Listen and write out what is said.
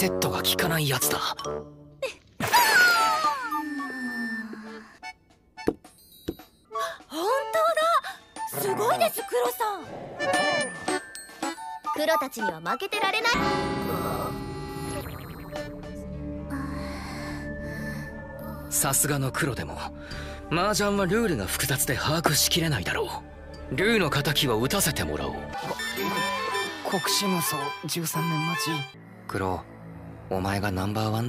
セットが効かないやつだ。本当だ、すごいですクロさん。クロたちには負けてられない。さすがの黒でも麻雀はルールが複雑で把握しきれないだろう。ルーの敵を打たせてもらおう。国士無双13年待ち。黒、お前がナンバーワンだ。